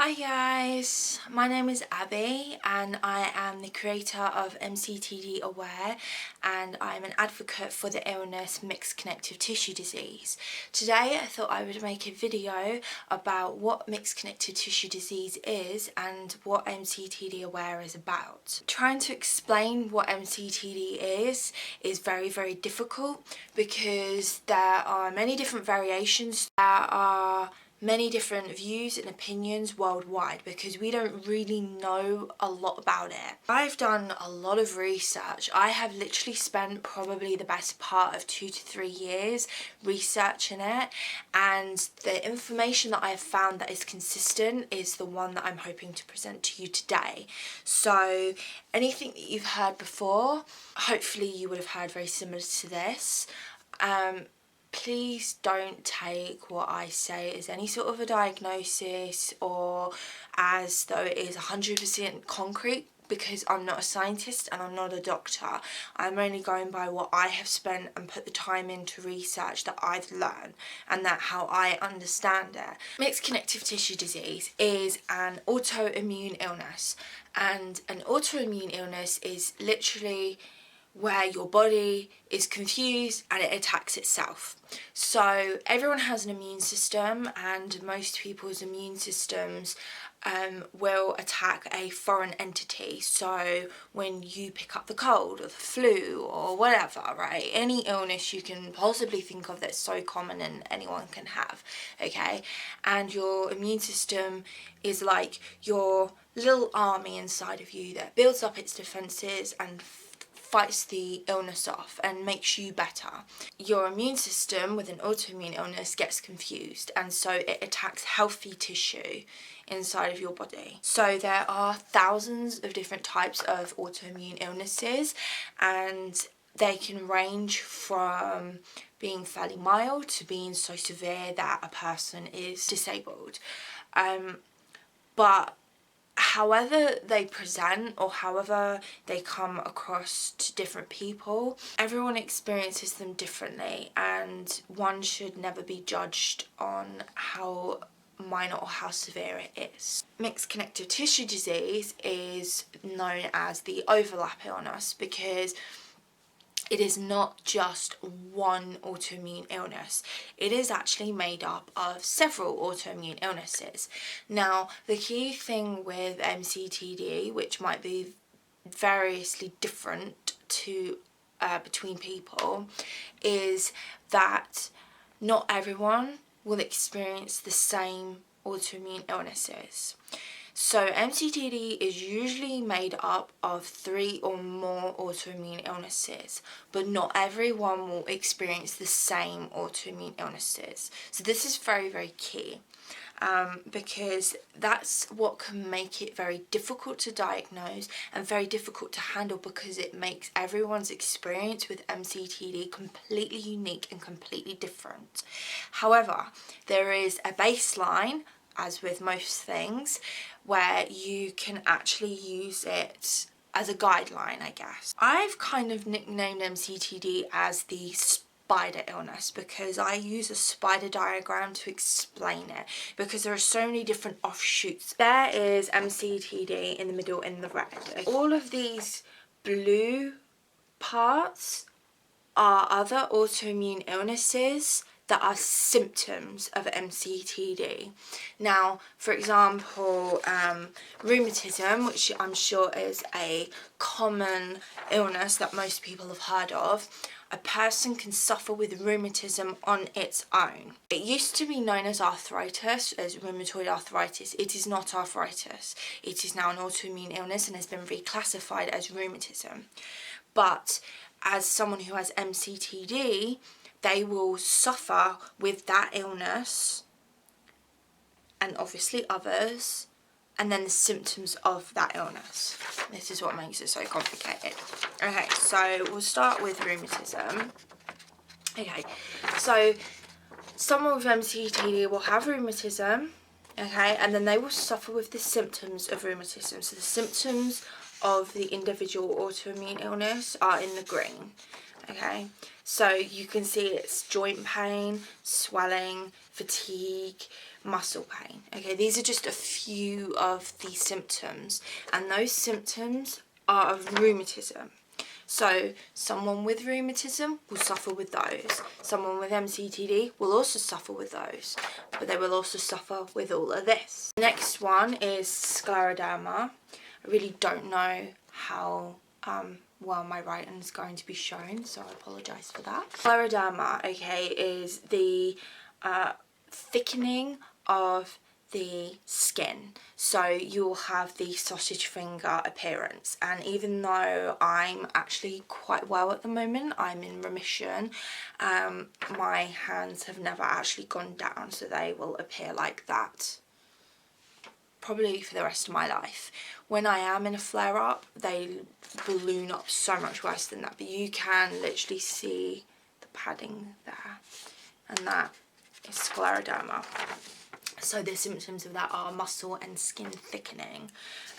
Hi guys, my name is Abby and I am the creator of MCTD Aware and I'm an advocate for the illness mixed connective tissue disease. Today I thought I would make a video about what mixed connective tissue disease is and what MCTD Aware is about. Trying to explain what MCTD is very difficult because there are many different variations. There are many different views and opinions worldwide because we don't really know a lot about it. I've done a lot of research. I have literally spent probably the best part of 2 to 3 years researching it, and the information that I have found that is consistent is the one that I'm hoping to present to you today. So anything that you've heard before, hopefully you would have heard very similar to this. Please don't take what I say as any sort of a diagnosis or as though it is 100% concrete, because I'm not a scientist and I'm not a doctor. I'm only going by what I have spent and put the time into research that I've learned and that how I understand it. Mixed connective tissue disease is an autoimmune illness, and an autoimmune illness is literally where your body is confused and it attacks itself. So everyone has an immune system, and most people's immune systems will attack a foreign entity. So when you pick up the cold or the flu or whatever, right, any illness you can possibly think of that's so common and anyone can have, okay, and your immune system is like your little army inside of you that builds up its defenses and fights the illness off and makes you better. Your immune system with an autoimmune illness gets confused, and so it attacks healthy tissue inside of your body. So there are thousands of different types of autoimmune illnesses, and they can range from being fairly mild to being so severe that a person is disabled. But however they present or however they come across to different people, everyone experiences them differently, and one should never be judged on how minor or how severe it is. Mixed connective tissue disease is known as the overlap illness because it is not just one autoimmune illness. It is actually made up of several autoimmune illnesses. Now, the key thing with MCTD, which might be variously different to between people, is that not everyone will experience the same autoimmune illnesses. So MCTD is usually made up of 3 or more autoimmune illnesses, but not everyone will experience the same autoimmune illnesses. So this is very key, because that's what can make it very difficult to diagnose and very difficult to handle, because it makes everyone's experience with MCTD completely unique and completely different. However, there is a baseline, as with most things, where you can actually use it as a guideline, I guess. I've kind of nicknamed MCTD as the spider illness because I use a spider diagram to explain it, because there are so many different offshoots. There is MCTD in the middle in the red. All of these blue parts are other autoimmune illnesses that are symptoms of MCTD. Now, for example, rheumatism, which I'm sure is a common illness that most people have heard of. A person can suffer with rheumatism on its own. It used to be known as arthritis, as rheumatoid arthritis. It is not arthritis. It is now an autoimmune illness and has been reclassified as rheumatism. But as someone who has MCTD, they will suffer with that illness and obviously others, and then the symptoms of that illness. This is what makes it so complicated. Okay, so we'll start with rheumatism. Okay, so someone with MCTD will have rheumatism, okay, and then they will suffer with the symptoms of rheumatism. So the symptoms of the individual autoimmune illness are in the green. Okay, so you can see it's joint pain, swelling, fatigue, muscle pain. Okay, these are just a few of the symptoms, and those symptoms are of rheumatism. So someone with rheumatism will suffer with those. Someone with MCTD will also suffer with those, but they will also suffer with all of this. Next one is scleroderma. I really don't know how well my writing is going to be shown, so I apologise for that. Scleroderma, okay, is the thickening of the skin, so you'll have the sausage finger appearance, and even though I'm actually quite well at the moment, I'm in remission, my hands have never actually gone down, so they will appear like that probably for the rest of my life. When I am in a flare-up, they balloon up so much worse than that, but you can literally see the padding there, and that is scleroderma. So the symptoms of that are muscle and skin thickening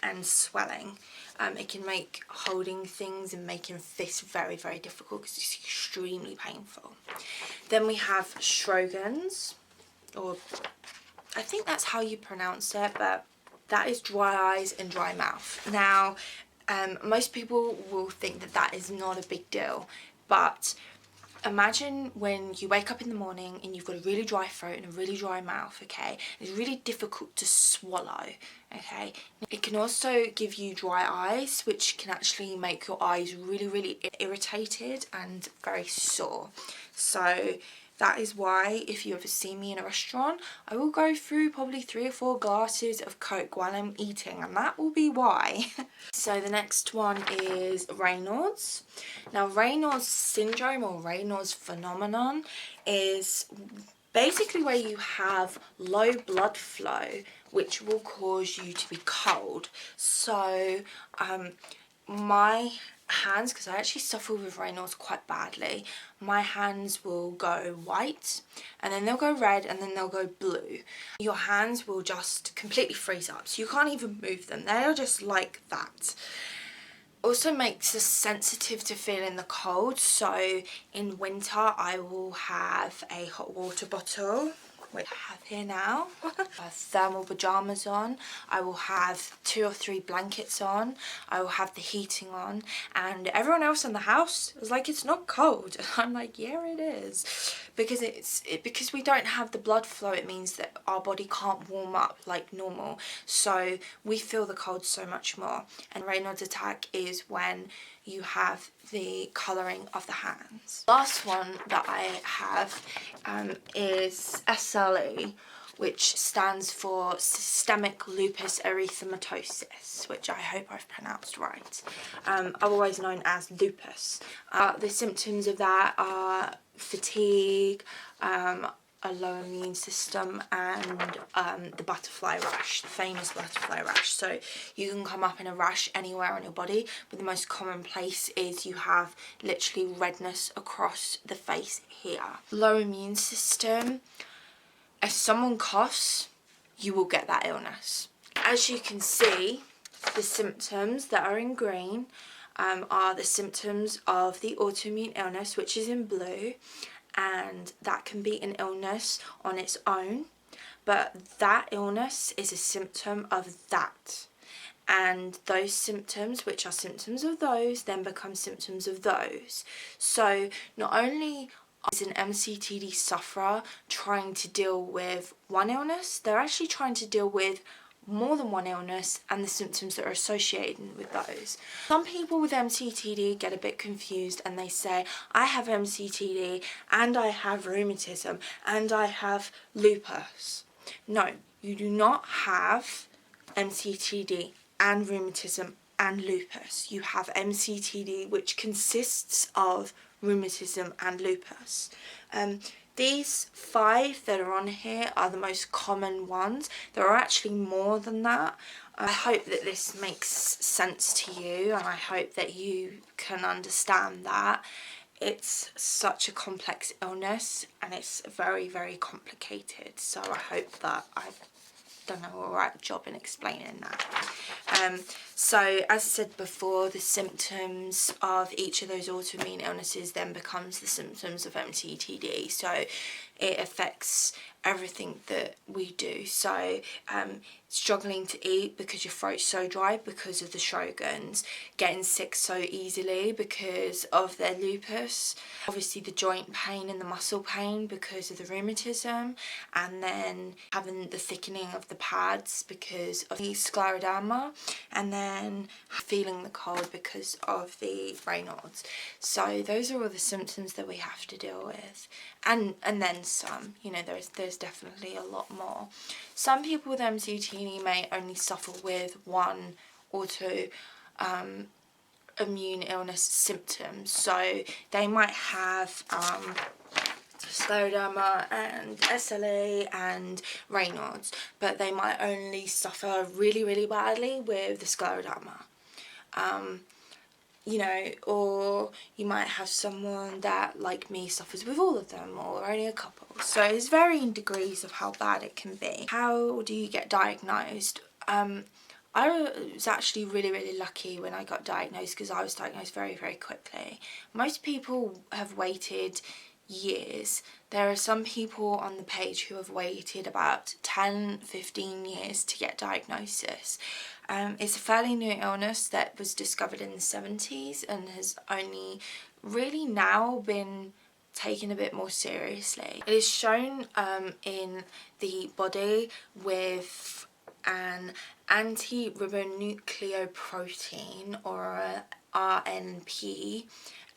and swelling. It can make holding things and making fists very, very difficult because it's extremely painful. Then we have Sjogren's, or I think that's how you pronounce it, but that is dry eyes and dry mouth. Now, most people will think that that is not a big deal, but imagine when you wake up in the morning and you've got a really dry throat and a really dry mouth, okay? It's really difficult to swallow, okay? It can also give you dry eyes, which can actually make your eyes really, really irritated and very sore. So that is why if you ever see me in a restaurant, I will go through probably 3 or 4 glasses of Coke while I'm eating, and that will be why. So the next one is Raynaud's. Now Raynaud's syndrome or Raynaud's phenomenon is basically where you have low blood flow, which will cause you to be cold. So my hands, because I actually suffer with Raynaud's quite badly, my hands will go white and then they'll go red and then they'll go blue. Your hands will just completely freeze up, so you can't even move them. They are just like that. Also makes us sensitive to feeling the cold, so in winter I will have a hot water bottle, which I have here now, thermal pajamas on, I will have 2 or 3 blankets on, I will have the heating on, and everyone else in the house is like, it's not cold. And I'm like, yeah it is, because because we don't have the blood flow, it means that our body can't warm up like normal, so we feel the cold so much more. And Raynaud's attack is when you have the colouring of the hands. Last one that I have is SLE, which stands for systemic lupus erythematosus, which I hope I've pronounced right, otherwise known as lupus. The symptoms of that are fatigue, a low immune system, and the butterfly rash, the famous butterfly rash. So you can come up in a rash anywhere on your body, but the most common place is you have literally redness across the face here. Low immune system, if someone coughs, you will get that illness. As you can see, the symptoms that are in green are the symptoms of the autoimmune illness, which is in blue, and that can be an illness on its own, but that illness is a symptom of that, and those symptoms, which are symptoms of those, then become symptoms of those. So not only is an MCTD sufferer trying to deal with one illness, they're actually trying to deal with more than one illness and the symptoms that are associated with those. Some people with MCTD get a bit confused and they say, I have MCTD and I have rheumatism and I have lupus. No, you do not have MCTD and rheumatism and lupus. You have MCTD, which consists of rheumatism and lupus. These 5 that are on here are the most common ones. There are actually more than that. I hope that this makes sense to you, and I hope that you can understand that it's such a complex illness and it's very, very complicated. So I hope that I've done an alright job in explaining that. So as I said before, the symptoms of each of those autoimmune illnesses then becomes the symptoms of MCTD. So it affects everything that we do. So struggling to eat because your throat's so dry because of the Sjogren's, getting sick so easily because of their lupus, obviously the joint pain and the muscle pain because of the rheumatism, and then having the thickening of the pads because of the scleroderma, and then feeling the cold because of the Raynaud's. So those are all the symptoms that we have to deal with, and then some. You know, there's definitely a lot more. Some people with MCTD may only suffer with one or two immune illness symptoms. So they might have scleroderma and SLE and Raynaud's, but they might only suffer really badly with the scleroderma. You know, or you might have someone that, like me, suffers with all of them, or only a couple. So it's varying degrees of how bad it can be. How do you get diagnosed? I was actually really lucky when I got diagnosed, because I was diagnosed very quickly. Most people have waited years. There are some people on the page who have waited about 10-15 years to get diagnosis. It's a fairly new illness that was discovered in the 70s and has only really now been taken a bit more seriously. It is shown in the body with an anti-ribonucleoprotein, or RNP,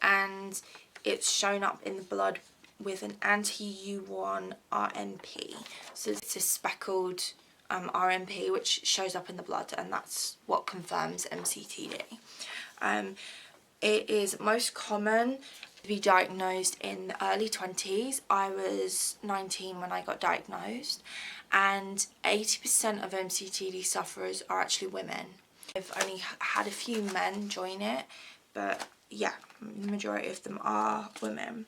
and it's shown up in the blood with an anti-U1 RNP. So it's a speckled RNP which shows up in the blood, and that's what confirms MCTD. It is most common to be diagnosed in the early 20s. I was 19 when I got diagnosed, and 80% of MCTD sufferers are actually women. I've only had a few men join it, but yeah, the majority of them are women.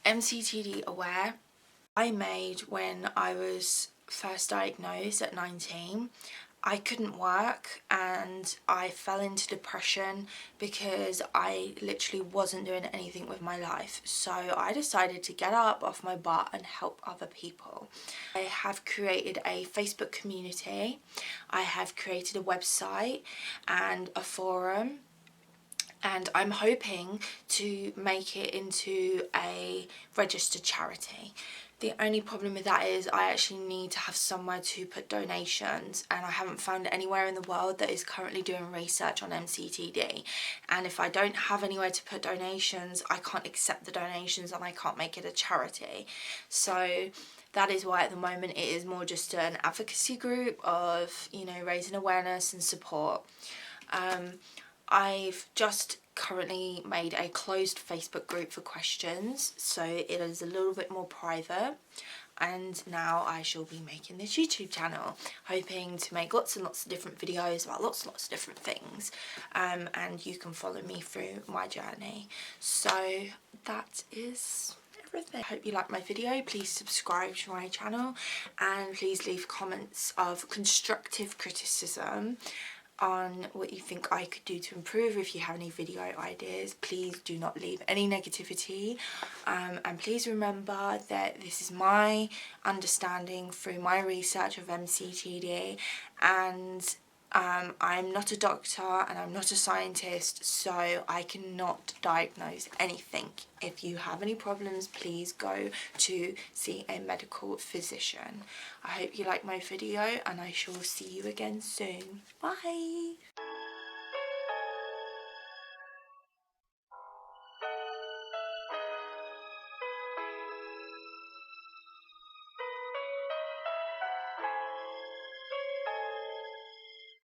MCTD Aware I made when I was first diagnosed at 19. I couldn't work and I fell into depression because I literally wasn't doing anything with my life. So I decided to get up off my butt and help other people. I have created a Facebook community. I have created a website and a forum, and I'm hoping to make it into a registered charity. The only problem with that is I actually need to have somewhere to put donations, and I haven't found anywhere in the world that is currently doing research on MCTD. And if I don't have anywhere to put donations, I can't accept the donations and I can't make it a charity. So that is why at the moment it is more just an advocacy group of, you know, raising awareness and support. I've just currently made a closed Facebook group for questions, so it is a little bit more private, and now I shall be making this YouTube channel, hoping to make lots and lots of different videos about lots and lots of different things, and you can follow me through my journey. So that is everything. I hope you liked my video. Please subscribe to my channel, and please leave comments of constructive criticism on what you think I could do to improve. If you have any video ideas, please do not leave any negativity, and please remember that this is my understanding through my research of MCTD, and I'm not a doctor and I'm not a scientist, so I cannot diagnose anything. If you have any problems, please go to see a medical physician. I hope you like my video, and I shall see you again soon. Bye!